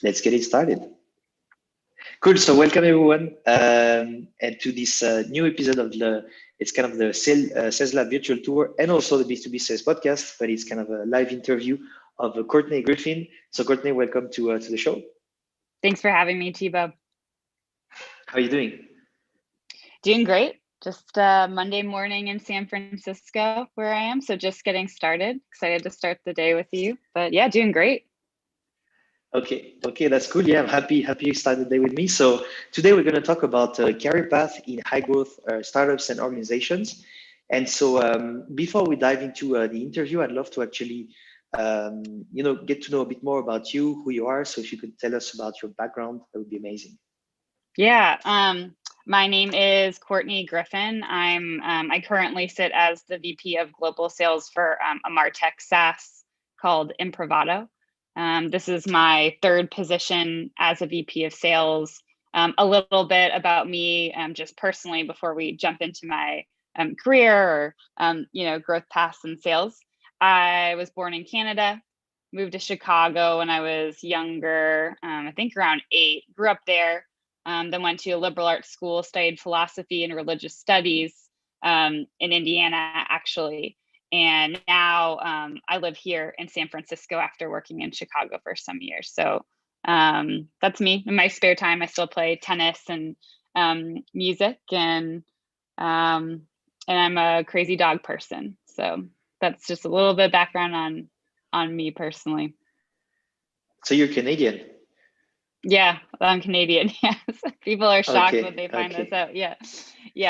Let's get it started. Cool. So welcome everyone, and to this new episode of it's kind of the Sales Lab virtual tour and also the B2B Sales podcast, but it's kind of a live interview of Courtney Griffin. So Courtney, welcome to the show. Thanks for having me, Thibaut. How are you doing? Doing great. Just Monday morning in San Francisco where I am. So just getting started. Excited to start the day with you. But yeah, doing great. Okay, that's cool. Yeah, I'm happy you started the day with me. So today we're going to talk about career path in high growth startups and organizations. And so before we dive into the interview, I'd love to actually, get to know a bit more about you, who you are. So if you could tell us about your background, that would be amazing. Yeah. My name is Courtney Griffin. I currently sit as the VP of Global Sales for a MarTech SaaS called Improvato. This is my third position as a VP of Sales. A little bit about me, just personally, before we jump into my career or growth paths in sales. I was born in Canada, moved to Chicago when I was younger. I think around 8. Grew up there. Then went to a liberal arts school, studied philosophy and religious studies in Indiana, actually. And now I live here in San Francisco after working in Chicago for some years. So that's me. In my spare time, I still play tennis and music, and I'm a crazy dog person. So that's just a little bit of background on me personally. So you're Canadian? Yeah, I'm Canadian. Yes, people are shocked when they find this out. Yeah.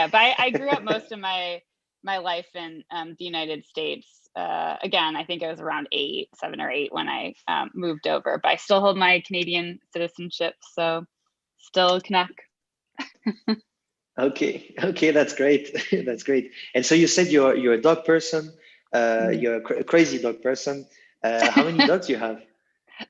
But I grew up most of my life in the United States. Again, I think I was around 7 or 8 when I moved over, but I still hold my Canadian citizenship, so still Canuck. Okay, that's great. That's great. And so you said you're a dog person. You're a crazy dog person. How many dogs do you have?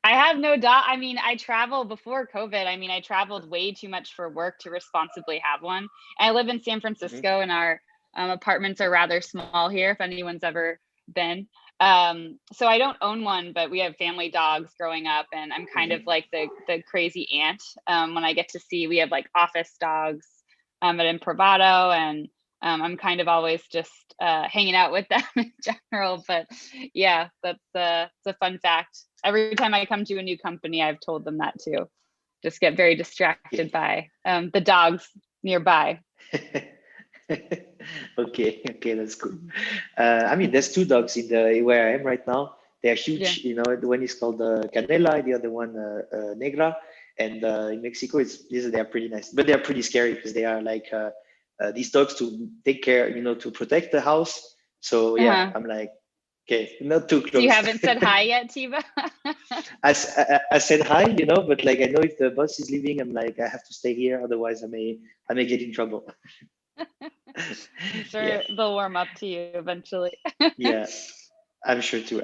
I have no dog. I mean, I traveled before COVID. I mean, I traveled way too much for work to responsibly have one. And I live in San Francisco, and our apartments are rather small here, if anyone's ever been. So I don't own one, but we have family dogs growing up, and I'm kind of like the crazy aunt when I get to see. We have like office dogs at Improvato, and I'm kind of always just hanging out with them in general. But yeah, that's it's a fun fact. Every time I come to a new company, I've told them that too. Just get very distracted by the dogs nearby. Okay, that's cool. I mean, there's 2 dogs in the where I am right now. They're huge. Yeah. The one is called Canela, the other one Negra. And in Mexico, they're pretty nice, but they're pretty scary because they are like these dogs to take care, to protect the house. So yeah, I'm like, okay, not too close. So you haven't said hi yet, Tiva? I said hi, but like I know if the bus is leaving, I'm like I have to stay here, otherwise I may get in trouble. I'm sure they'll warm up to you eventually. Yeah, I'm sure too.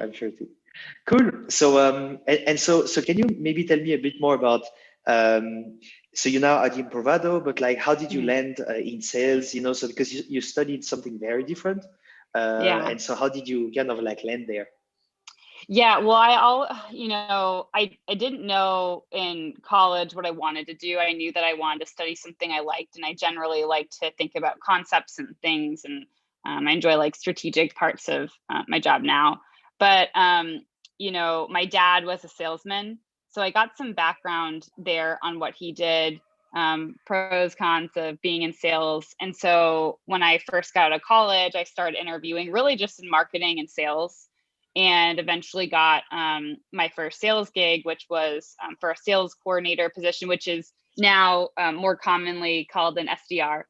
Cool. So so can you maybe tell me a bit more about so you're now at Improvado, but like how did you land in sales? So because you studied something very different, and so how did you kind of like land there? Yeah, well, I didn't know in college what I wanted to do. I knew that I wanted to study something I liked, and I generally like to think about concepts and things, and I enjoy like strategic parts of my job now. But my dad was a salesman, so I got some background there on what he did, pros, cons of being in sales. And so when I first got out of college, I started interviewing really just in marketing and sales, and eventually got my first sales gig, which was for a sales coordinator position, which is now more commonly called an SDR,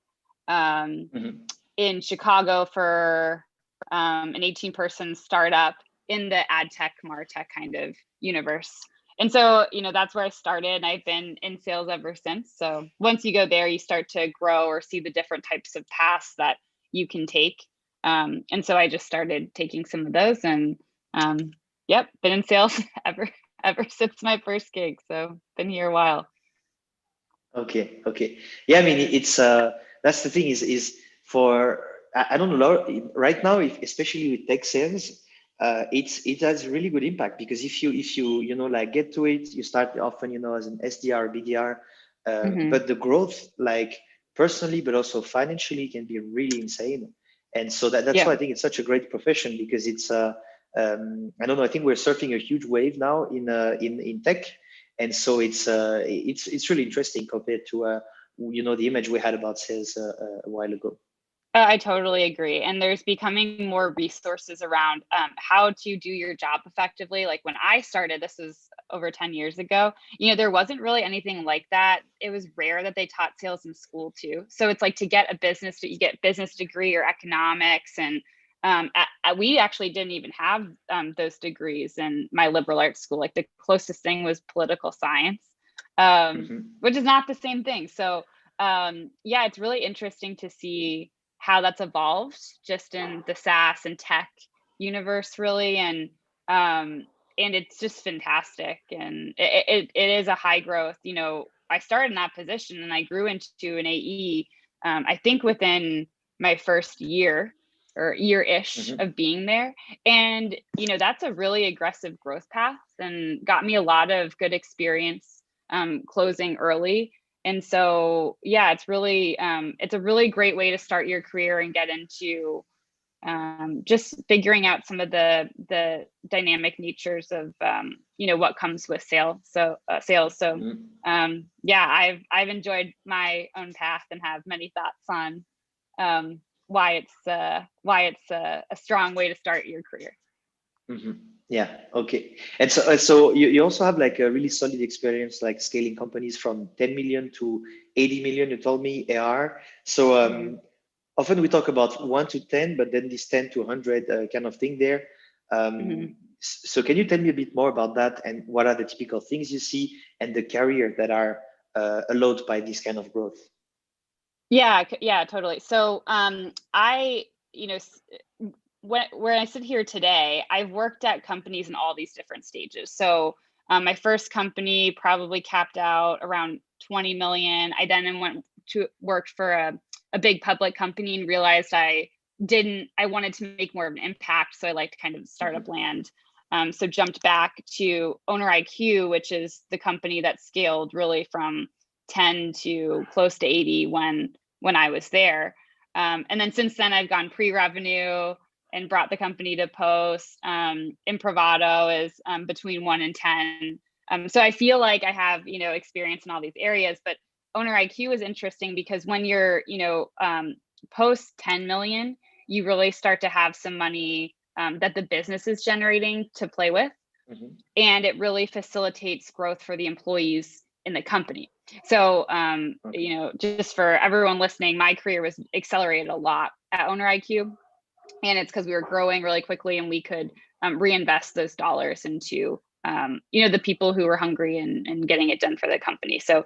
in Chicago for an 18-person startup in the ad tech, martech kind of universe. And so, that's where I started, and I've been in sales ever since. So once you go there, you start to grow or see the different types of paths that you can take. And so I just started taking some of those, and been in sales ever since my first gig. So been here a while. Okay. Yeah, I mean, it's that's the thing is for I don't know right now, if, especially with tech sales, it has really good impact, because if you like get to it, you start often as an SDR, BDR, Hmm. but the growth, like personally but also financially, can be really insane. And so that's Yeah. why I think it's such a great profession, because it's I don't know, I think we're surfing a huge wave now in tech. And so it's really interesting compared to the image we had about sales a while ago. I totally agree. And there's becoming more resources around how to do your job effectively. Like when I started, this was over 10 years ago, there wasn't really anything like that. It was rare that they taught sales in school too. So it's like to get a business, you get business degree or economics. And we actually didn't even have those degrees in my liberal arts school. Like the closest thing was political science, Hmm. which is not the same thing. So yeah, it's really interesting to see how that's evolved just in the SaaS and tech universe, really. And it's just fantastic. And it is a high growth, I started in that position and I grew into an AE, I think within my first year or year-ish Hmm. of being there. And, that's a really aggressive growth path and got me a lot of good experience closing early. And so, yeah, it's a really great way to start your career and get into just figuring out some of the dynamic natures of what comes with sales. So yeah, I've enjoyed my own path and have many thoughts on why it's a strong way to start your career. Hmm. Yeah. Okay. And so you also have like a really solid experience, like scaling companies from 10 million to 80 million. You told me AR. So Hmm. often we talk about 1 to 10, but then this 10 to 100 kind of thing there. Hmm. So can you tell me a bit more about that, and what are the typical things you see and the career that are allowed by this kind of growth? Yeah, yeah, totally. So, I, when I sit here today, I've worked at companies in all these different stages. So, my first company probably capped out around 20 million. I then went to worked for a big public company and realized I wanted to make more of an impact. So I liked kind of startup Hmm. land. So jumped back to Owner IQ, which is the company that scaled really from 10 to close to 80 when I was there. And then since then, I've gone pre-revenue and brought the company to post. Improvato is between 1 and 10. So I feel like I have, experience in all these areas. But Owner IQ is interesting because when you're, post 10 million, you really start to have some money that the business is generating to play with. Hmm. And it really facilitates growth for the employees in the company. So, Okay. just for everyone listening, my career was accelerated a lot at Owner IQ, and it's because we were growing really quickly and we could reinvest those dollars into the people who were hungry and getting it done for the company. So,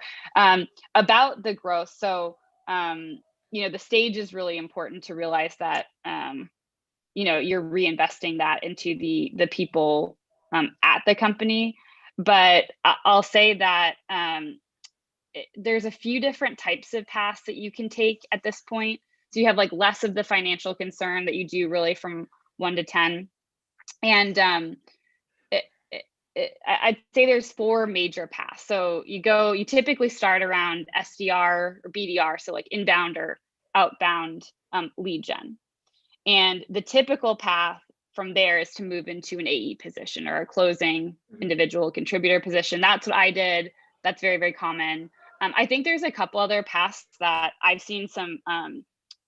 about the growth, so the stage is really important to realize that you're reinvesting that into the people at the company. But I'll say that there's a few different types of paths that you can take at this point. So you have like less of the financial concern that you do really from 1 to 10. And it, I'd say there's four major paths. So you typically start around SDR or BDR, so like inbound or outbound lead gen. And the typical path from there is to move into an AE position or a closing Hmm. individual contributor position. That's what I did. That's very, very common. I think there's a couple other paths that I've seen some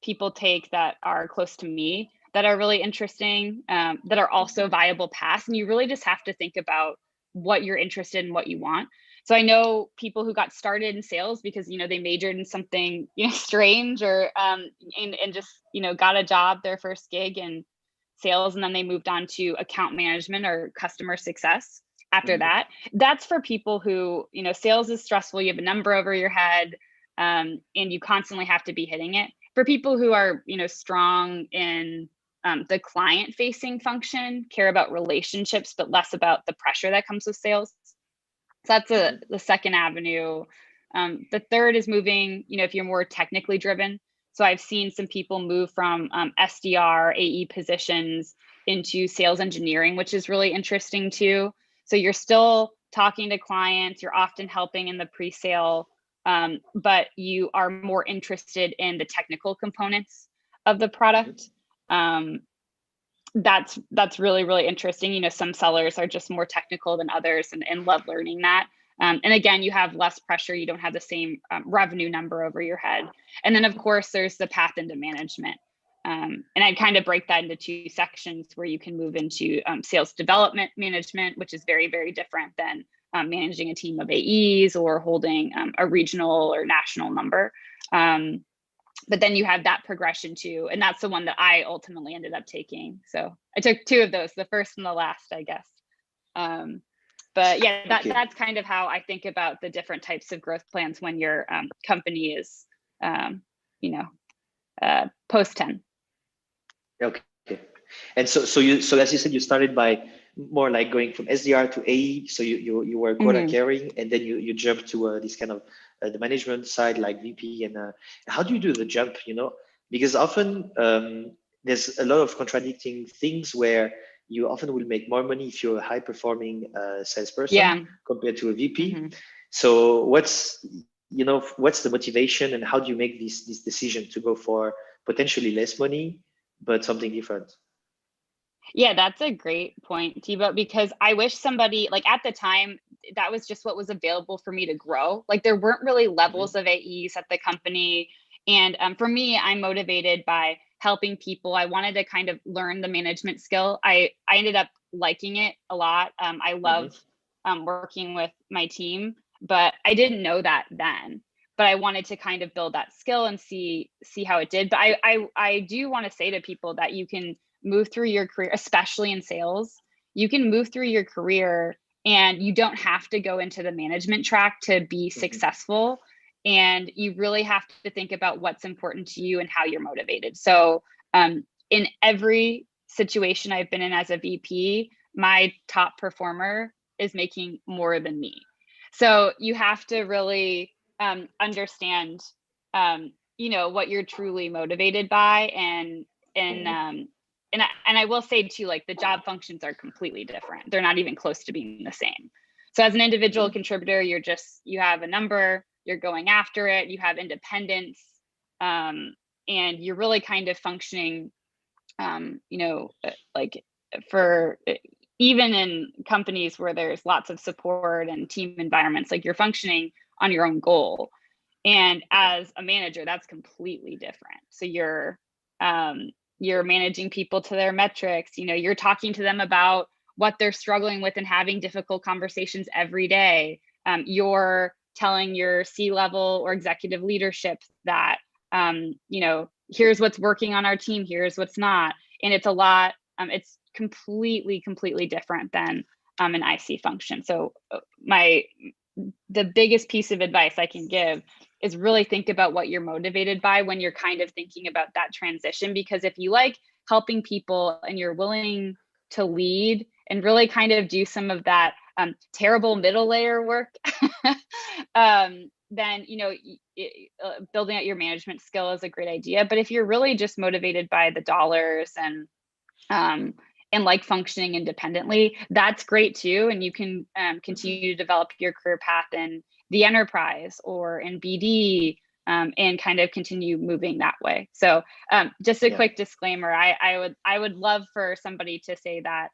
people take that are close to me that are really interesting, that are also Hmm. viable paths. And you really just have to think about what you're interested in, what you want. So I know people who got started in sales because they majored in something strange or and just got a job, their first gig in sales, and then they moved on to account management or customer success after Hmm. that. That's for people who sales is stressful. You have a number over your head, and you constantly have to be hitting it. For people who are strong in the client facing function, care about relationships but less about the pressure that comes with sales. So that's Hmm. the second avenue. The third is moving, if you're more technically driven. So I've seen some people move from SDR, AE positions into sales engineering, which is really interesting too. So you're still talking to clients, you're often helping in the pre-sale, but you are more interested in the technical components of the product. That's really, really interesting. You know, some sellers are just more technical than others and love learning that. And again, you have less pressure. You don't have the same revenue number over your head. And then, of course, there's the path into management. And I kind of break that into two sections where you can move into sales development management, which is very, very different than managing a team of AEs or holding a regional or national number. But then you have that progression too. And that's the one that I ultimately ended up taking. So I took two of those, the first and the last, I guess. But yeah, that's kind of how I think about the different types of growth plans when your company is, post 10. Okay. And so as you said, you started by more like going from SDR to AE. So you were quota carrying, and then you jumped to this kind of the management side, like VP. And how do you do the jump? You know, because often there's a lot of contradicting things where you often will make more money if you're a high performing salesperson compared to a VP. So what's the motivation, and how do you make this decision to go for potentially less money but something different? Yeah, that's a great point, Thibaut, because I wish somebody, like at the time, that was just what was available for me to grow. Like there weren't really levels of AEs at the company. And for me, I'm motivated by helping people. I wanted to kind of learn the management skill. I ended up liking it a lot. I love working with my team, but I didn't know that then. But I wanted to kind of build that skill and see how it did. But I do want to say to people that you can move through your career, especially in sales. You can move through your career and you don't have to go into the management track to be successful. And you really have to think about what's important to you and how you're motivated. So in every situation I've been in as a VP, my top performer is making more than me. So you have to really understand, what you're truly motivated by, and I will say too, like the job functions are completely different. They're not even close to being the same. So as an individual contributor, you have a number, you're going after it, you have independence, and you're really kind of functioning, like for even in companies where there's lots of support and team environments, like you're functioning on your own goal. And as a manager, that's completely different. So you're managing people to their metrics. You're talking to them about what they're struggling with and having difficult conversations every day. You're telling your C-level or executive leadership that, here's what's working on our team, here's what's not. And it's a lot, it's completely different than an IC function. So the biggest piece of advice I can give is really think about what you're motivated by when you're kind of thinking about that transition. Because if you like helping people and you're willing to lead and really kind of do some of that terrible middle layer work, then, building out your management skill is a great idea. But if you're really just motivated by the dollars and like functioning independently, that's great too. And you can continue to develop your career path in the enterprise or in BD, and kind of continue moving that way. So just a quick disclaimer, I would love for somebody to say that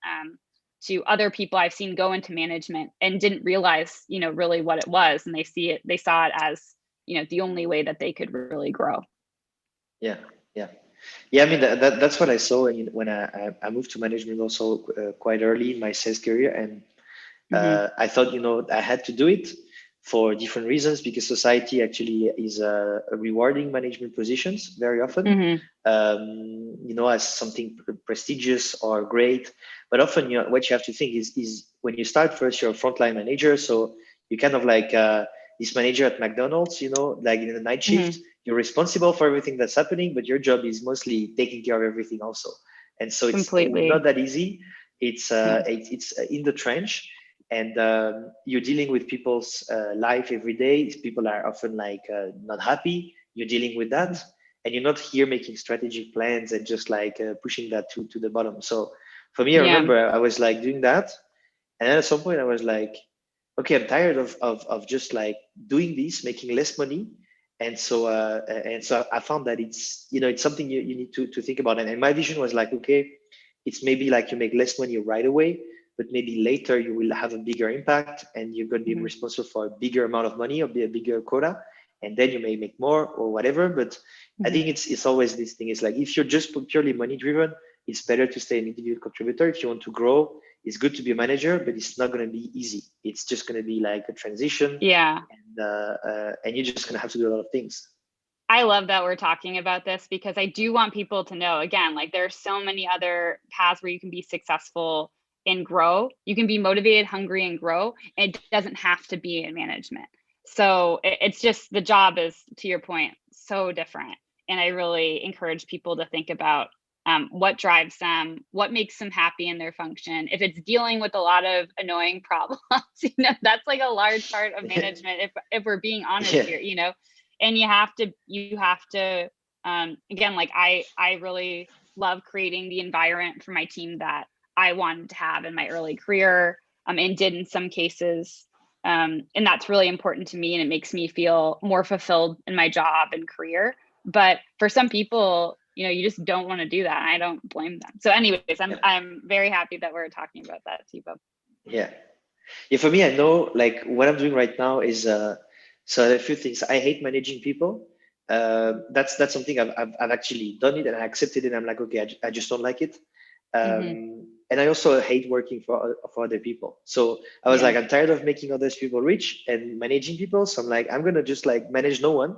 to other people I've seen go into management and didn't realize, really what it was. And they saw it as, the only way that they could really grow. Yeah. I mean, that's what I saw when I moved to management also quite early in my sales career. And I thought, I had to do it for different reasons, because society actually is rewarding management positions very often, as something prestigious or great. But often, what you have to think is when you start first, you're a frontline manager. So you kind of like this manager at McDonald's, like in the night shift. You're responsible for everything that's happening, but your job is mostly taking care of everything also. And so it's not that easy. It's in the trench, and you're dealing with people's life every day. People are often like not happy. You're dealing with that, and you're not here making strategic plans and just like pushing that to the bottom. So for me, I Yeah. remember I was like doing that, and then at some point I was like, okay, I'm tired of just like doing this, making less money. And so I found that it's, it's something you need to think about. And my vision was like, okay, it's maybe like you make less money right away, but maybe later you will have a bigger impact and you're going to be Mhm. responsible for a bigger amount of money or be a bigger quota. And then you may make more or whatever. But I Mhm. think it's always this thing. It's like if you're just purely money driven, it's better to stay an individual contributor. If you want to grow, it's good to be a manager, but it's not going to be easy. It's just going to be like a transition, Yeah. and you're just going to have to do a lot of things. I love that we're talking about this because I do want people to know, again, like there are so many other paths where you can be successful and grow. You can be motivated, hungry, and grow. And it doesn't have to be in management. So it's just the job is, to your point, so different. And I really encourage people to think about what drives them, what makes them happy in their function. If it's dealing with a lot of annoying problems, that's like a large part of management. If we're being honest Yeah. here, and you have to again, like I really love creating the environment for my team that I wanted to have in my early career, and did in some cases, and that's really important to me, and it makes me feel more fulfilled in my job and career. But for some people, you just don't want to do that, and I don't blame them. So anyways, i'm Yeah. i'm very happy that we're talking about that, Thibaut. Yeah. Yeah, for me, I know like what I'm doing right now is so a few things. I hate managing people. That's something I've actually done it and I accepted it. I'm like, okay, I just don't like it. Hmm. And I also hate working for other people. So I was Yeah. like, I'm tired of making other people rich and managing people. So I'm like, I'm gonna just like manage no one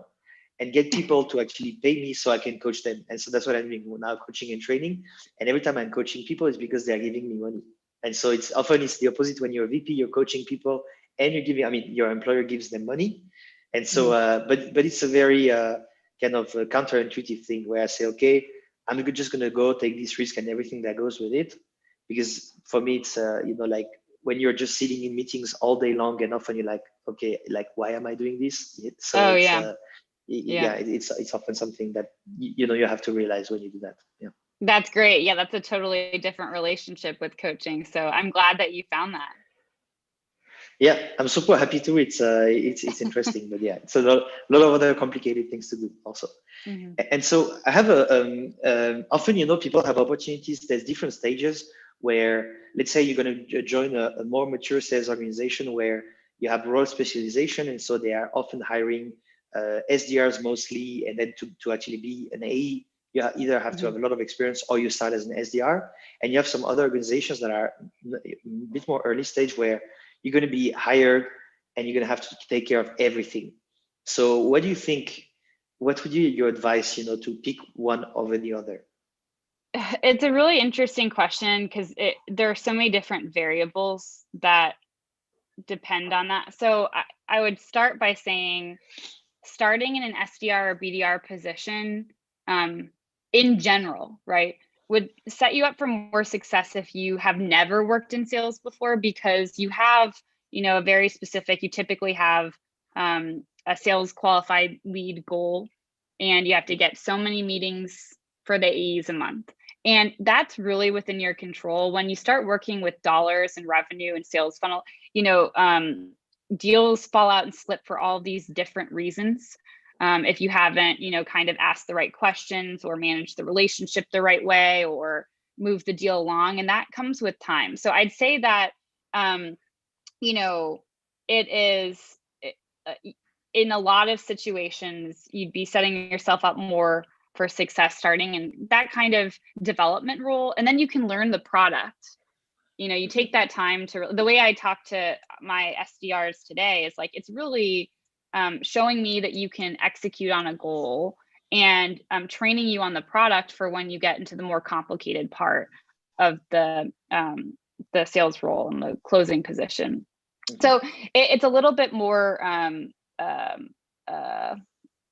and get people to actually pay me so I can coach them. And so that's what I'm doing now, coaching and training. And every time I'm coaching people, it's because they're giving me money. And so it's the opposite when you're a VP, you're coaching people and you're giving, I mean, your employer gives them money. And so, Hmm. but it's a very kind of a counterintuitive thing where I say, okay, I'm just going to go take this risk and everything that goes with it. Because for me, it's, like when you're just sitting in meetings all day long and often you're like, okay, like, why am I doing this? So Oh it's, yeah. Yeah. yeah, it's often something that, you have to realize when you do that. Yeah. That's great. Yeah, that's a totally different relationship with coaching. So I'm glad that you found that. Yeah, I'm super happy too. It's interesting, but yeah, it's a lot of other complicated things to do also. Hmm. And so I have often, people have opportunities. There's different stages where, let's say you're going to join a more mature sales organization where you have role specialization. And so they are often hiring SDRs mostly. And then to actually be an AE, you either have to Hmm. have a lot of experience or you start as an SDR. And you have some other organizations that are a bit more early stage where you're going to be hired and you're going to have to take care of everything. So what do you think? What would be your advice, to pick one over the other? It's a really interesting question because there are so many different variables that depend on that. So I would start by saying starting in an SDR or BDR position, um, in general, right, would set you up for more success if you have never worked in sales before, because you have, a very specific, you typically have a sales qualified lead goal, and you have to get so many meetings for the AEs a month. And that's really within your control. When you start working with dollars and revenue and sales funnel, deals fall out and slip for all these different reasons. If you haven't, kind of asked the right questions or managed the relationship the right way or move the deal along, and that comes with time. So I'd say that, um, it is uh, in a lot of situations, you'd be setting yourself up more for success starting in that kind of development role, and then you can learn the product. You take Mhm. that time to, the way I talk to my SDRs today is like, it's really showing me that you can execute on a goal, and training you on the product for when you get into the more complicated part of the sales role and the closing position. So Mhm. it's a little bit more, um, uh,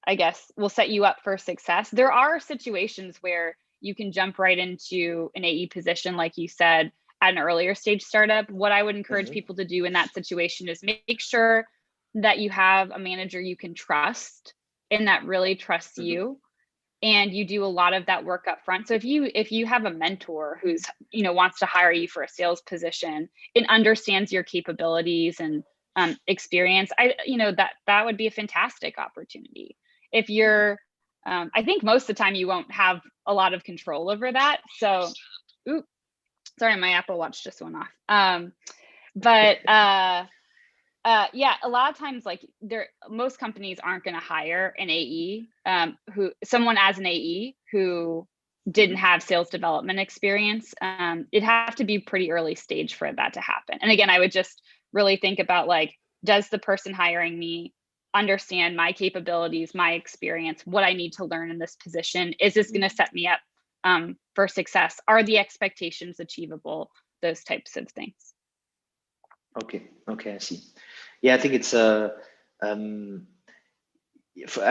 I guess, will set you up for success. There are situations where you can jump right into an AE position, like you said, at an earlier stage startup. What I would encourage Mhm. people to do in that situation is make sure that you have a manager you can trust and that really trusts Mhm. you, and you do a lot of that work up front. So if you have a mentor who's, wants to hire you for a sales position and understands your capabilities and experience, that would be a fantastic opportunity. If you're, I think most of the time you won't have a lot of control over that. So, ooh, sorry, my Apple Watch just went off. Yeah, a lot of times, like most companies aren't going to hire an AE, someone as an AE who didn't have sales development experience. It'd have to be pretty early stage for that to happen. And again, I would just really think about, like, does the person hiring me understand my capabilities, my experience, what I need to learn in this position? Is this going to set me up for success? Are the expectations achievable? Those types of things. Okay, I see. Yeah, I think it's I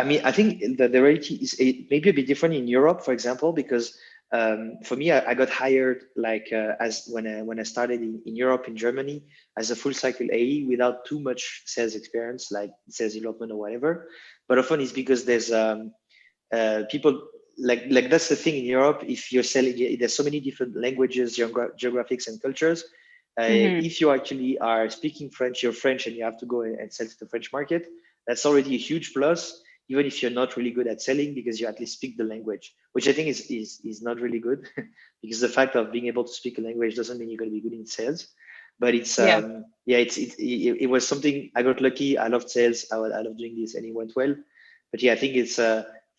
mean, I think the reality is maybe a bit different in Europe, for example, because for me, I got hired like as when I started in Europe, in Germany, as a full cycle AE without too much sales experience, like sales development or whatever. But often it's because there's people like that's the thing in Europe. If you're selling, there's so many different languages, geographics, and cultures. If you actually are speaking French, you're French, and you have to go and sell to the French market, that's already a huge plus, even if you're not really good at selling, because you at least speak the language, which I think is not really good, because the fact of being able to speak a language doesn't mean you're going to be good in sales. But it's it was something I got lucky. I loved sales. I love doing this, and it went well. But yeah, I think it's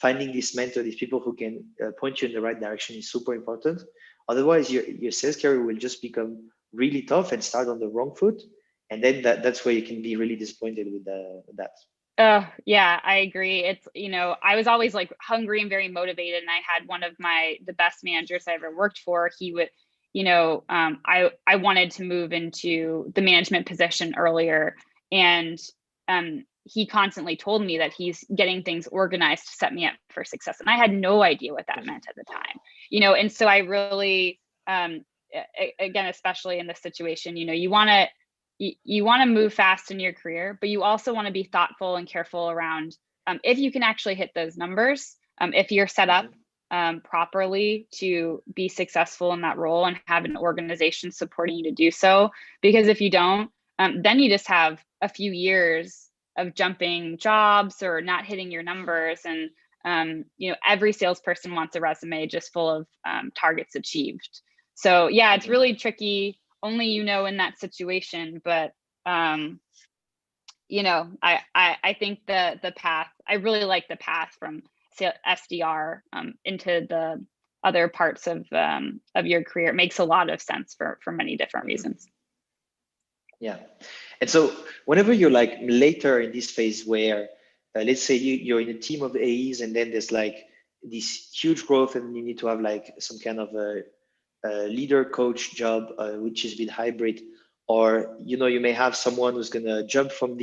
finding this mentor, these people who can point you in the right direction is super important. Otherwise, your sales career will just become really tough and start on the wrong foot, and then that's where you can be really disappointed with that. Oh yeah, I agree. It's, I was always like hungry and very motivated, and I had one of the best managers I ever worked for. He would, I wanted to move into the management position earlier, and he constantly told me that he's getting things organized to set me up for success, and I had no idea what that meant at the time. And so I really, again, especially in this situation, you want to move fast in your career, but you also want to be thoughtful and careful around if you can actually hit those numbers, if you're set up properly to be successful in that role and have an organization supporting you to do so. Because if you don't, then you just have a few years of jumping jobs or not hitting your numbers. And every salesperson wants a resume just full of targets achieved. So yeah, it's really tricky. Only in that situation, but I think the path. I really like the path from SDR into the other parts of your career. It makes a lot of sense for many different reasons. Yeah, and so whenever you're like later in this phase where let's say you're in a team of AEs, and then there's like this huge growth, and you need to have like some kind of a leader coach job, which is a bit hybrid, or you may have someone who's going to jump from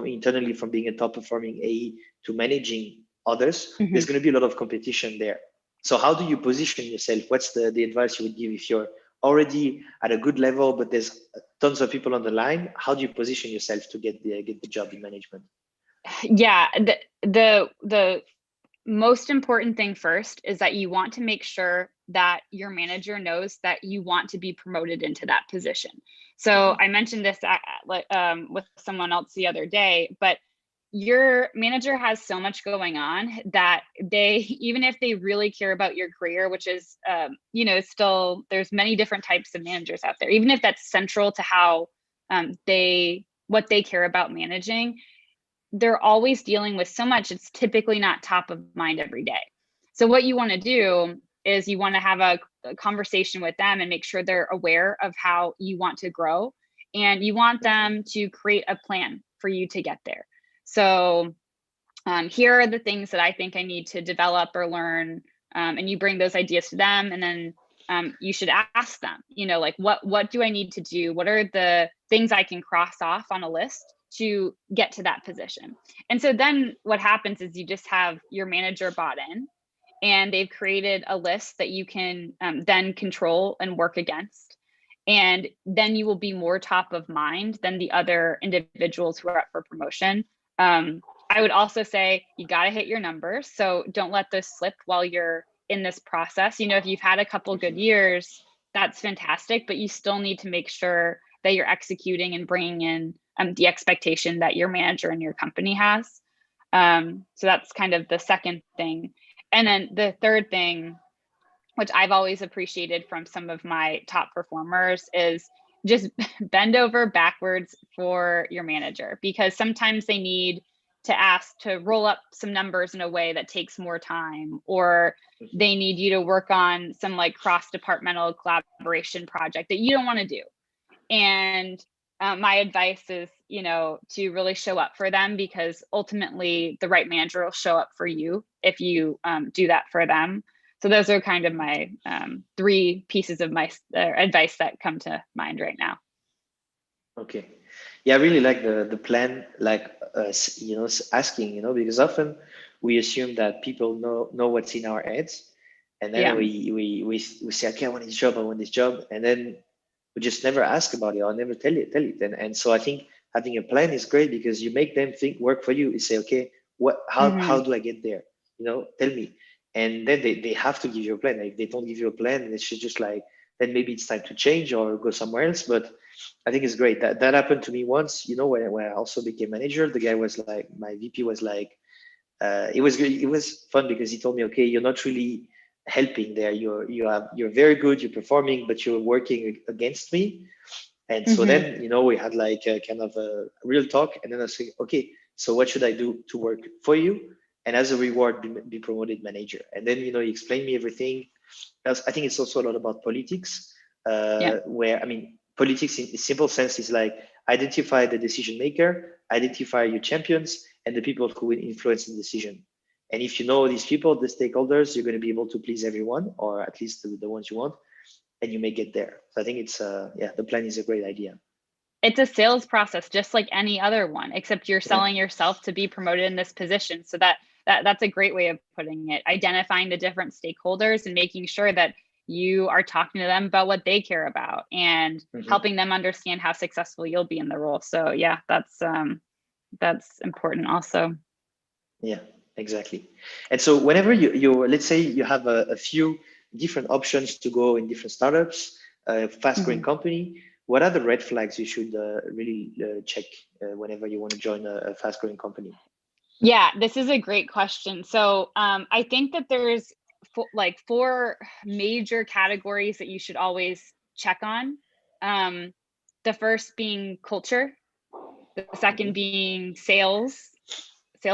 internally from being a top performing AE to managing others. There's going to be a lot of competition there. So how do you position yourself? What's the advice you would give if you're already at a good level, but there's tons of people on the line? How do you position yourself to get the job in management? Yeah, the most important thing first is that you want to make sure that your manager knows that you want to be promoted into that position. So I mentioned this with someone else the other day, but your manager has so much going on that even if they really care about your career, which is, still there's many different types of managers out there, even if that's central to how what they care about managing, they're always dealing with so much. It's typically not top of mind every day. So what you want to do is you want to have a conversation with them and make sure they're aware of how you want to grow, and you want them to create a plan for you to get there. So here are the things that I think I need to develop or learn, and you bring those ideas to them, and then you should ask them, like what do I need to do? What are the things I can cross off on a list to get to that position? And so then what happens is you just have your manager bought in, and they've created a list that you can then control and work against. And then you will be more top of mind than the other individuals who are up for promotion. I would also say you got to hit your numbers. So don't let those slip while you're in this process. If you've had a couple good years, that's fantastic, but you still need to make sure that you're executing and bringing in the expectation that your manager and your company has. So that's kind of the second thing. And then the third thing, which I've always appreciated from some of my top performers, is just bend over backwards for your manager, because sometimes they need to ask to roll up some numbers in a way that takes more time, or they need you to work on some like cross-departmental collaboration project that you don't want to do. And my advice is, to really show up for them, because ultimately the right manager will show up for you if you do that for them. So those are kind of my 3 pieces of my advice that come to mind right now. Okay. Yeah, I really like the plan, like asking, because often we assume that people know what's in our heads, and then Yeah. we say, okay, I want this job, and then we just never ask about it or never tell it. And so I think having a plan is great, because you make them work for you. You say, okay, how do I get there? Tell me. And then they have to give you a plan. If they don't give you a plan, it's just like, then maybe it's time to change or go somewhere else. But I think it's great. That happened to me once, when I also became manager. The guy was like, my VP was like, it was good. It was fun because he told me, okay, you're not really helping there. You're very good. You're performing, but you're working against me. And so then, we had like a kind of a real talk. And then I said, okay, so what should I do to work for you? And as a reward, be promoted manager. And then, he explained me everything. I think it's also a lot about politics, where, I mean, politics in a simple sense is like identify the decision maker, identify your champions, and the people who will influence the decision. And if you know these people, the stakeholders, you're going to be able to please everyone, or at least the ones you want, and you may get there. So I think it's, the plan is a great idea. It's a sales process just like any other one, except you're selling yourself to be promoted in this position. So that's a great way of putting it. Identifying the different stakeholders and making sure that you are talking to them about what they care about, and helping them understand how successful you'll be in the role. So yeah, that's important also. Yeah, exactly. And so whenever you let's say you have a few different options to go in different startups, fast growing company, what are the red flags you should really check whenever you want to join a fast growing company? Yeah, this is a great question. So I think that there's 4 major categories that you should always check on. The first being culture, the second being sales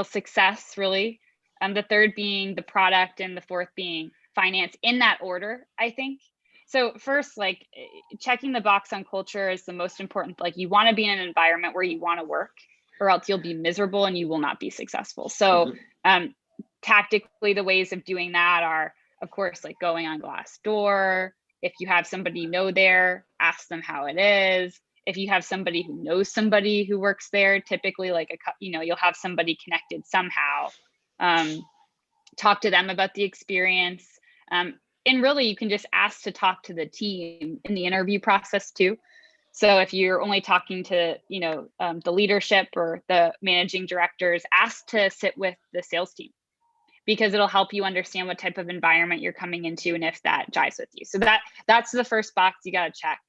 success, really. The third being the product, and the fourth being finance, in that order, I think. So first, like, checking the box on culture is the most important. Like, you want to be in an environment where you want to work, or else you'll be miserable and you will not be successful. So tactically, the ways of doing that are, of course, like going on Glassdoor. If you have somebody you know there, ask them how it is. If you have somebody who knows somebody who works there, typically like you'll have somebody connected somehow. Talk to them about the experience. And really, you can just ask to talk to the team in the interview process too. So if you're only talking to, the leadership or the managing directors, ask to sit with the sales team, because it'll help you understand what type of environment you're coming into and if that jives with you. So that's the first box you got to check.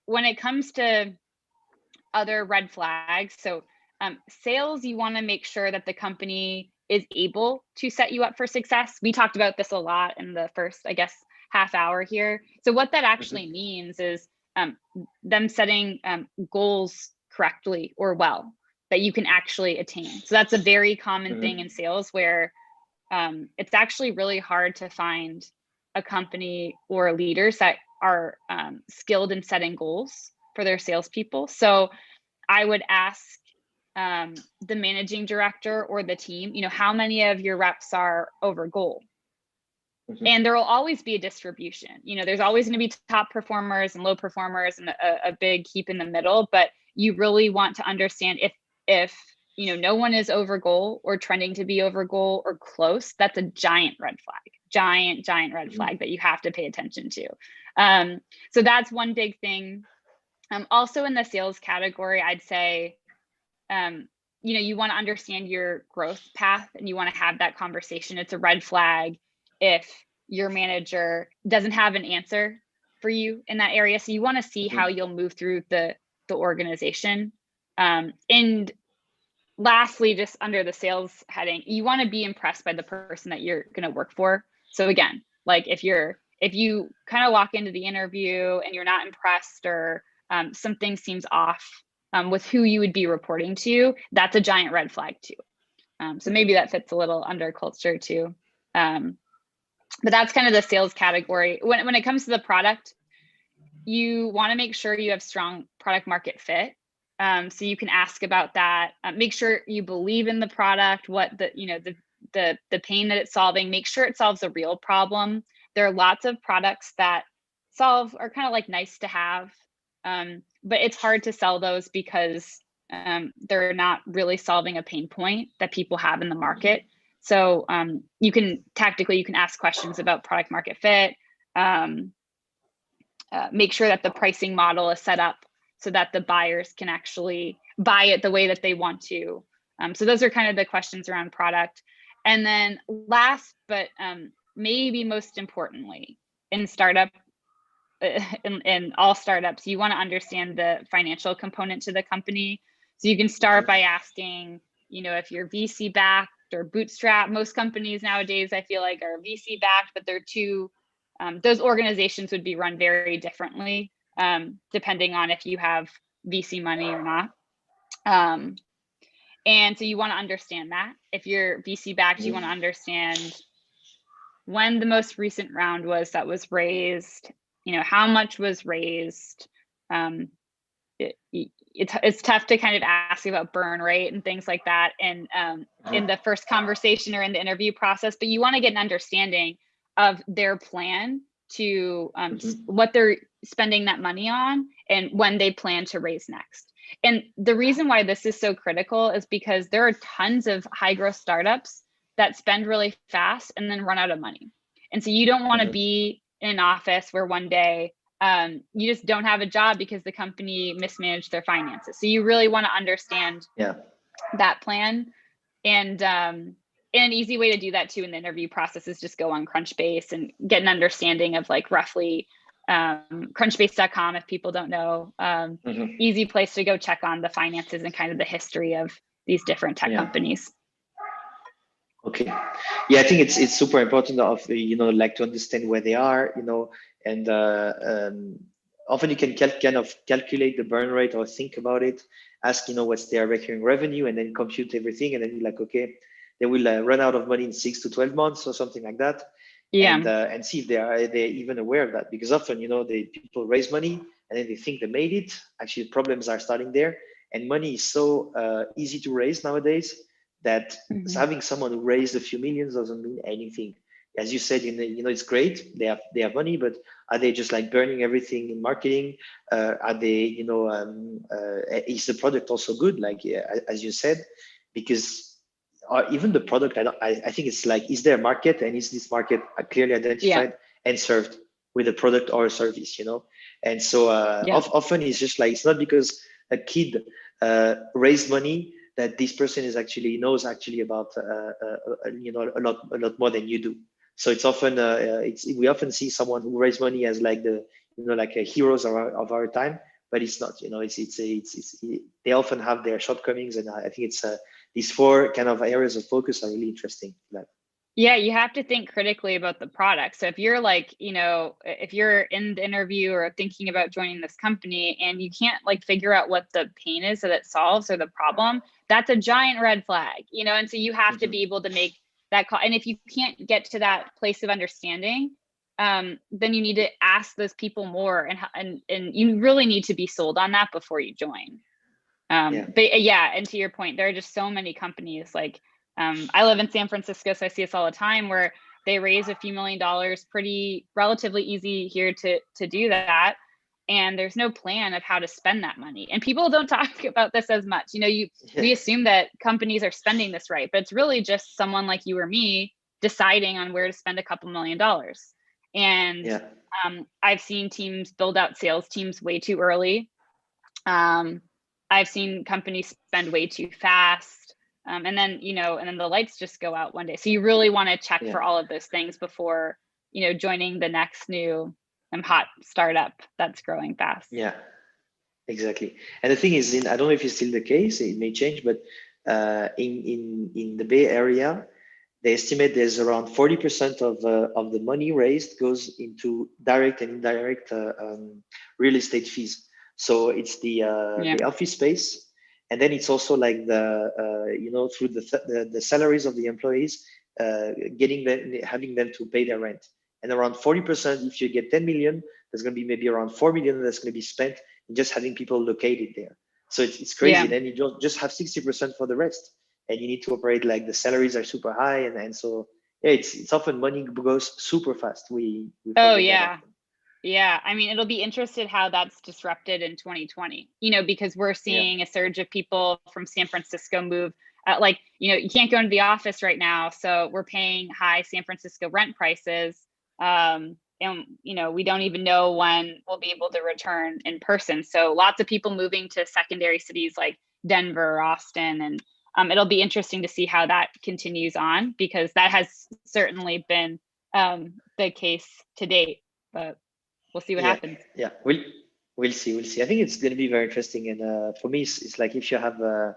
When it comes to other red flags, so sales, you want to make sure that the company is able to set you up for success. We talked about this a lot in the first, I guess, half hour here. So what that actually means is them setting goals correctly or well that you can actually attain. So that's a very common thing in sales, where it's actually really hard to find a company or leaders that are skilled in setting goals for their salespeople. So I would ask the managing director or the team, how many of your reps are over goal? And there will always be a distribution. There's always going to be top performers and low performers, and a big heap in the middle. But you really want to understand if no one is over goal or trending to be over goal or close, that's a giant red flag, giant red flag that you have to pay attention to. So that's one big thing. Also in the sales category, I'd say you want to understand your growth path and you want to have that conversation. It's a red flag if your manager doesn't have an answer for you in that area. So you want to see how you'll move through the organization. And lastly, just under the sales heading, you want to be impressed by the person that you're going to work for. So again, like if you kind of walk into the interview and you're not impressed, or something seems off with who you would be reporting to, that's a giant red flag too. So maybe that fits a little under culture too. But that's kind of the sales category. When it comes to the product, you want to make sure you have strong product market fit. So you can ask about that. Make sure you believe in the product, what the pain that it's solving. Make sure it solves a real problem. There are lots of products that are kind of like nice to have, but it's hard to sell those because they're not really solving a pain point that people have in the market. So you can ask questions about product market fit. Make sure that the pricing model is set up so that the buyers can actually buy it the way that they want to. So those are kind of the questions around product. And then last, but maybe most importantly, in all startups, you want to understand the financial component to the company. So you can start by asking, if you're VC backed or bootstrap. Most companies nowadays, I feel like, are VC backed, but they're those organizations would be run very differently, depending on if you have VC money or not. And so you want to understand that. If you're VC backed, you want to understand when the most recent round was that was raised, how much was raised. It's tough to kind of ask about burn rate and things like that and in the first conversation or in the interview process, but you want to get an understanding of their plan to what they're spending that money on and when they plan to raise next. And the reason why this is so critical is because there are tons of high growth startups that spend really fast and then run out of money. And so you don't want to be in an office where one day you just don't have a job because the company mismanaged their finances. So you really want to understand that plan. And an easy way to do that too in the interview process is just go on Crunchbase and get an understanding of like roughly crunchbase.com if people don't know. Easy place to go check on the finances and kind of the history of these different tech companies. Okay. Yeah, I think it's super important like to understand where they are, and often you can kind of calculate the burn rate or think about it, ask, what's their recurring revenue, and then compute everything. And then you're like, okay, they will run out of money in 6 to 12 months or something like that. Yeah. And see if they're even aware of that, because often, people raise money and then they think they made it. Actually, problems are starting there. And money is so easy to raise nowadays that having someone who raised a few millions doesn't mean anything. As you said, it's great. They have money, but are they just like burning everything in marketing? Are they, is the product also good? Like, as you said, because even the product, I think it's like, is there a market, and is this market clearly identified and served with a product or a service, And so often it's just like, it's not because a kid raised money that this person knows about a lot more than you do. So it's often we often see someone who raised money as like the like a heroes of our time, but it's not. They often have their shortcomings, and I think it's these 4 kind of areas of focus are really interesting. Yeah, you have to think critically about the product. So if you're like, if you're in the interview or thinking about joining this company and you can't like figure out what the pain is that it solves or the problem, that's a giant red flag, and so you have to be able to make that call. And if you can't get to that place of understanding, then you need to ask those people more, and you really need to be sold on that before you join. But and to your point, there are just so many companies like, I live in San Francisco, so I see this all the time where they raise a few $1 million, relatively easy here to do that. And there's no plan of how to spend that money. And people don't talk about this as much. We assume that companies are spending this right, but it's really just someone like you or me deciding on where to spend a couple $1 million. And I've seen teams build out sales teams way too early. I've seen companies spend way too fast. And then, and then the lights just go out one day. So you really want to check for all of those things before, joining the next new hot startup that's growing fast. Yeah, exactly. And the thing is, I don't know if it's still the case, it may change, but in the Bay Area, they estimate there's around 40% of the money raised goes into direct and indirect real estate fees. So it's the office space, and then it's also like through the salaries of the employees, having them to pay their rent. And around 40%, if you get 10 million, there's going to be maybe around 4 million that's going to be spent in just having people located there. So it's crazy. Yeah. Then you don't just have 60% for the rest, and you need to operate like the salaries are super high, and so yeah, it's often money goes super fast. We oh yeah. Yeah, I mean, it'll be interested how that's disrupted in 2020, because we're seeing a surge of people from San Francisco move. You can't go into the office right now, so we're paying high San Francisco rent prices. And, we don't even know when we'll be able to return in person. So lots of people moving to secondary cities like Denver, Austin, and it'll be interesting to see how that continues on, because that has certainly been the case to date. But we'll see what happens. Yeah, we'll see. I think it's going to be very interesting, and for me, it's like if you have a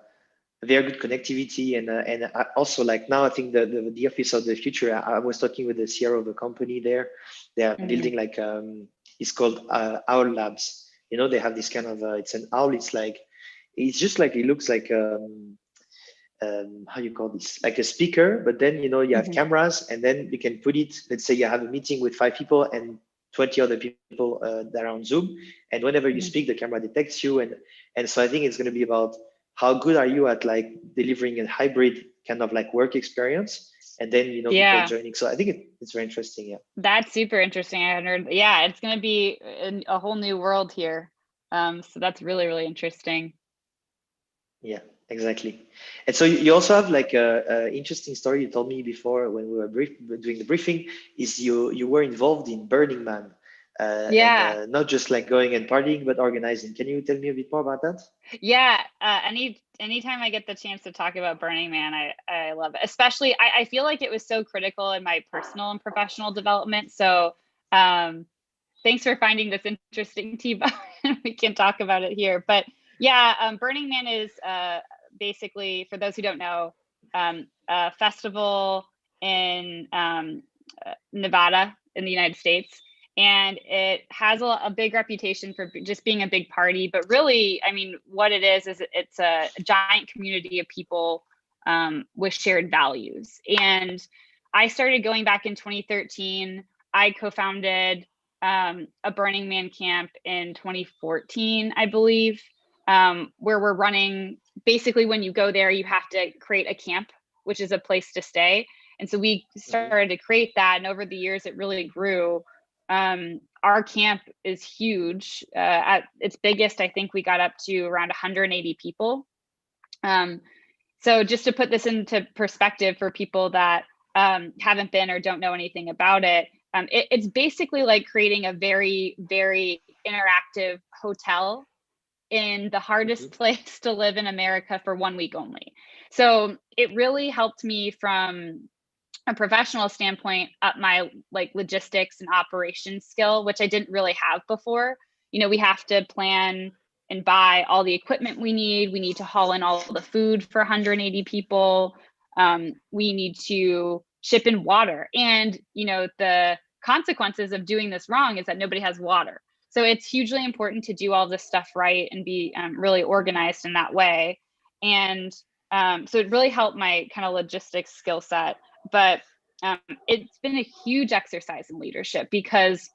very good connectivity, and also like now, I think the office of the future. I was talking with the CRO of a company there. They are building like it's called Owl Labs. They have this kind of it's an owl. It's just like it looks like how you call this, like a speaker, but then you have cameras, and then you can put it. Let's say you have a meeting with 5 people and 20 other people that are on Zoom, and whenever you speak, the camera detects you, and so I think it's going to be about how good are you at like delivering a hybrid kind of like work experience, and then people joining. So I think it's very interesting. Yeah, that's super interesting. I heard. Yeah, it's going to be a whole new world here. So that's really, really interesting. Yeah, exactly. And so you also have like a interesting story you told me before when we were doing the briefing, is you were involved in Burning Man. And not just like going and partying, but organizing. Can you tell me a bit more about that? Yeah, anytime I get the chance to talk about Burning Man, I love it. Especially, I feel like it was so critical in my personal and professional development. So thanks for finding this interesting, T-Bone. We can talk about it here. But yeah, Burning Man is basically, for those who don't know, a festival in Nevada in the United States. And it has a big reputation for just being a big party. But really, I mean, what it is it's a giant community of people with shared values. And I started going back in 2013. I co-founded a Burning Man camp in 2014, I believe, where we're running. Basically, when you go there, you have to create a camp, which is a place to stay. And so we started to create that. And over the years, it really grew. Our camp is huge. At its biggest, I think we got up to around 180 people. So just to put this into perspective for people that haven't been or don't know anything about it, it's basically like creating a very, very interactive hotel in the hardest place to live in America for 1 week only. So it really helped me from a professional standpoint up my like logistics and operations skill, which I didn't really have before. We have to plan and buy all the equipment we need. We need to haul in all the food for 180 people. We need to ship in water. And, the consequences of doing this wrong is that nobody has water. So it's hugely important to do all this stuff right and be really organized in that way. And so it really helped my kind of logistics skill set. But it's been a huge exercise in leadership, because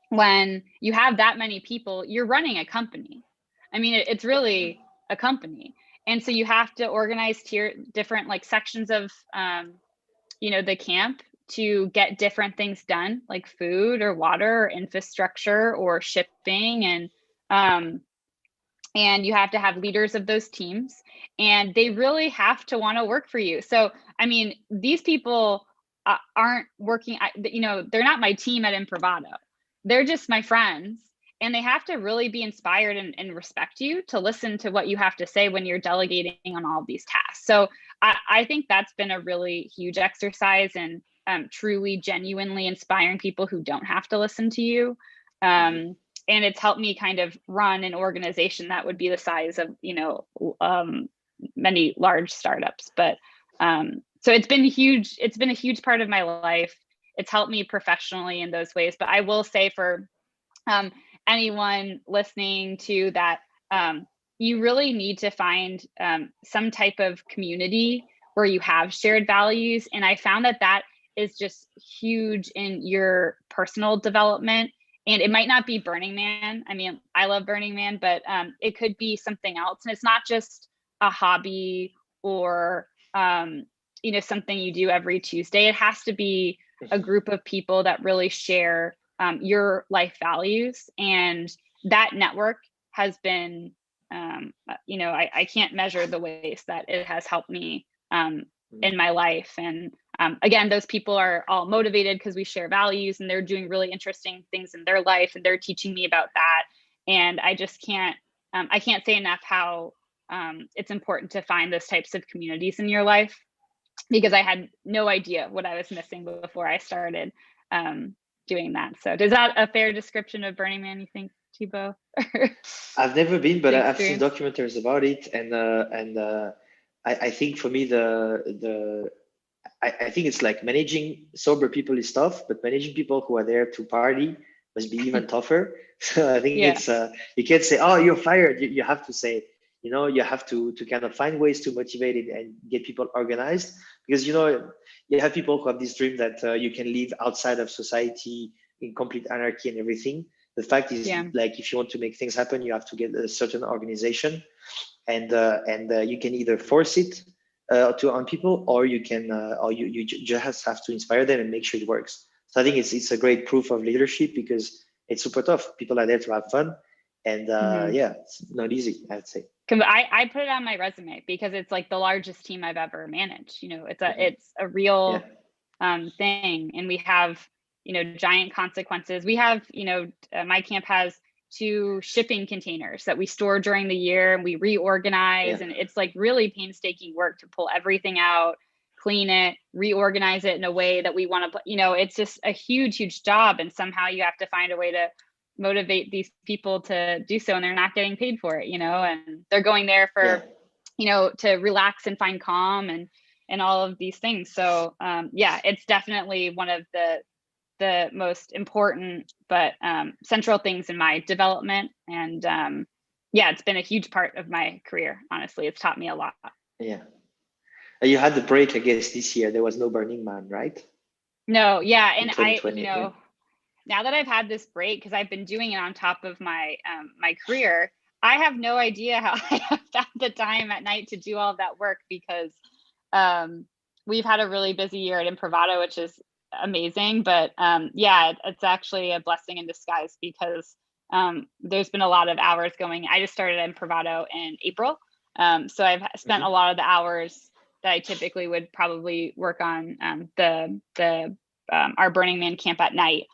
when you have that many people, you're running a company. I mean, it's really a company. And so you have to organize different like sections of, the camp to get different things done, like food or water or infrastructure or shipping. And you have to have leaders of those teams, and they really have to want to work for you. So, I mean, these people aren't working, they're not my team at Improvato. They're just my friends. and they have to really be inspired and respect you to listen to what you have to say when you're delegating on all of these tasks. So I think that's been a really huge exercise in truly, genuinely inspiring people who don't have to listen to you. And it's helped me kind of run an organization that would be the size of, many large startups. But so it's been huge. It's been a huge part of my life. It's helped me professionally in those ways. But I will say for anyone listening to that, you really need to find some type of community where you have shared values. And I found that is just huge in your personal development. And it might not be Burning Man. I mean, I love Burning Man, but it could be something else. And it's not just a hobby or, something you do every Tuesday. It has to be a group of people that really share your life values. And that network has been, I can't measure the ways that it has helped me in my life. And again, those people are all motivated because we share values and they're doing really interesting things in their life and they're teaching me about that. And I just can't, I can't say enough how it's important to find those types of communities in your life, because I had no idea what I was missing before I started doing that. So is that a fair description of Burning Man, you think, Thibaut? I've never been, but I've seen documentaries about it, and I think for me I think it's like managing sober people is tough, but managing people who are there to party must be even tougher. So I think it's you can't say, oh, you're fired. You have to say, you have to kind of find ways to motivate it and get people organized, because you have people who have this dream that you can live outside of society in complete anarchy and everything. The fact is, like, if you want to make things happen, you have to get a certain organization, and you can either force it on people, or you can or you just have to inspire them and make sure it works. So I think it's a great proof of leadership, because it's super tough. People are there to have fun, and it's not easy, I'd say. I put it on my resume because it's like the largest team I've ever managed. It's a real thing, and we have giant consequences. We have my camp has 2 shipping containers that we store during the year, and we reorganize, and it's like really painstaking work to pull everything out, clean it, reorganize it in a way that we want to. It's just a huge job, and somehow you have to find a way to motivate these people to do so, and they're not getting paid for it, and they're going there for to relax and find calm and all of these things. So it's definitely one of the most important but central things in my development, and it's been a huge part of my career. Honestly, it's taught me a lot. You had the break, I guess, this year. There was no Burning Man, right? No. And I now that I've had this break, because I've been doing it on top of my my career, I have no idea how I have found the time at night to do all of that work, because we've had a really busy year at Improvato, which is amazing. But it's actually a blessing in disguise, because there's been a lot of hours going. I just started at Improvato in April, so I've spent a lot of the hours that I typically would probably work on our Burning Man camp at night,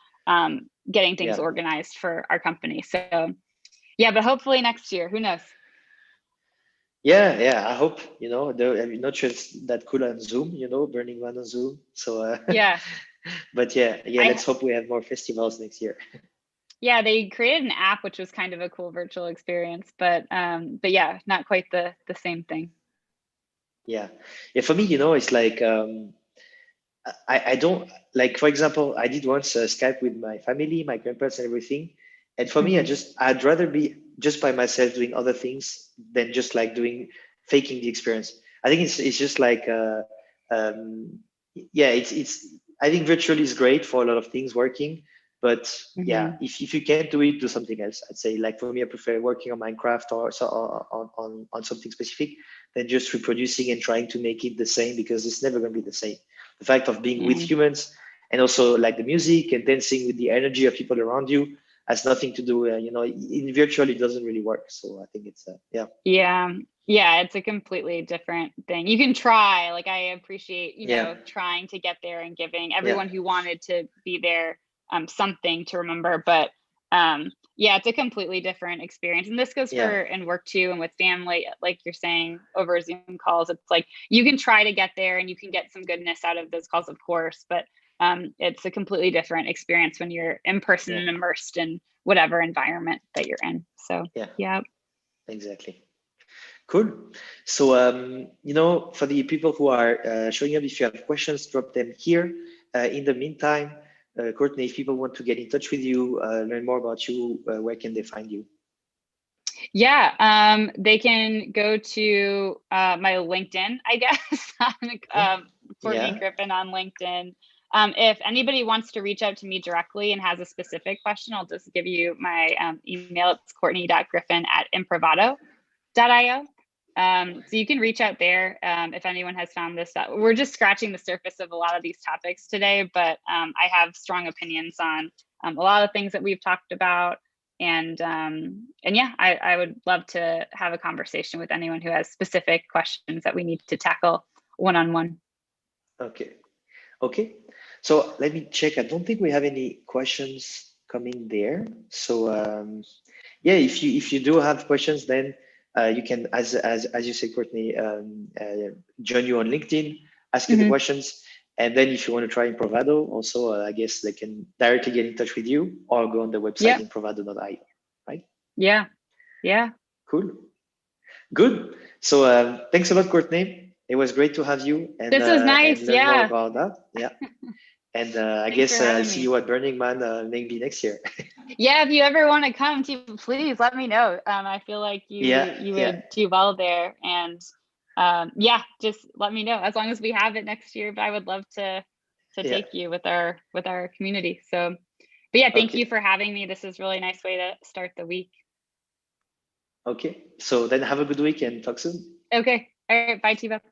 getting things organized for our company. So but hopefully next year, who knows? I hope. I'm not sure it's that cool on Zoom, Burning Man on Zoom. So but let's hope we have more festivals next year. They created an app, which was kind of a cool virtual experience, but not quite the same thing. For me, it's like I don't, like, for example, I did once Skype with my family, my grandparents and everything. And for me, I'd rather be just by myself doing other things than just like faking the experience. I think it's just like, I think virtually is great for a lot of things working, but if you can't do it, do something else. I'd say, like, for me, I prefer working on Minecraft or on something specific than just reproducing and trying to make it the same, because it's never going to be the same. The fact of being with humans, and also like the music and dancing with the energy of people around you, has nothing to do, in virtual, it doesn't really work. So I think it's, it's a completely different thing. You can try, like, I appreciate, trying to get there and giving everyone who wanted to be there something to remember. But Yeah, it's a completely different experience. And this goes Yeah. for in work too, and with family, like you're saying, over Zoom calls. It's like you can try to get there and you can get some goodness out of those calls, of course, but it's a completely different experience when you're in person and immersed in whatever environment that you're in. So yeah. Exactly. Cool. So, for the people who are showing up, if you have questions, drop them here. In the meantime, Courtney, if people want to get in touch with you, learn more about you, where can they find you? Yeah, they can go to my LinkedIn, I guess, Courtney Griffin on LinkedIn. If anybody wants to reach out to me directly and has a specific question, I'll just give you my email. It's courtney.griffin@improvato.io. So you can reach out there if anyone has found this. We're just scratching the surface of a lot of these topics today, but I have strong opinions on a lot of things that we've talked about. And yeah, I would love to have a conversation with anyone who has specific questions that we need to tackle one-on-one. Okay. So let me check. I don't think we have any questions coming there. So yeah, if you do have questions, then you can, as you say, Courtney, join you on LinkedIn, ask you the questions. And then if you want to try Improvado, also, I guess they can directly get in touch with you or go on the website, improvado.io, right? Yeah. Cool. Good. So thanks a lot, Courtney. It was great to have you and, this was nice. and learn more about that. Yeah. And I guess I'll see you at Burning Man maybe next year. Yeah, if you ever want to come, please let me know. I feel like you would do well there, and yeah, just let me know. As long as we have it next year, but I would love to take you with our community. So, but yeah, thank you for having me. This is a really nice way to start the week. Okay, so then have a good week and talk soon. Okay, all right, bye, Tiva.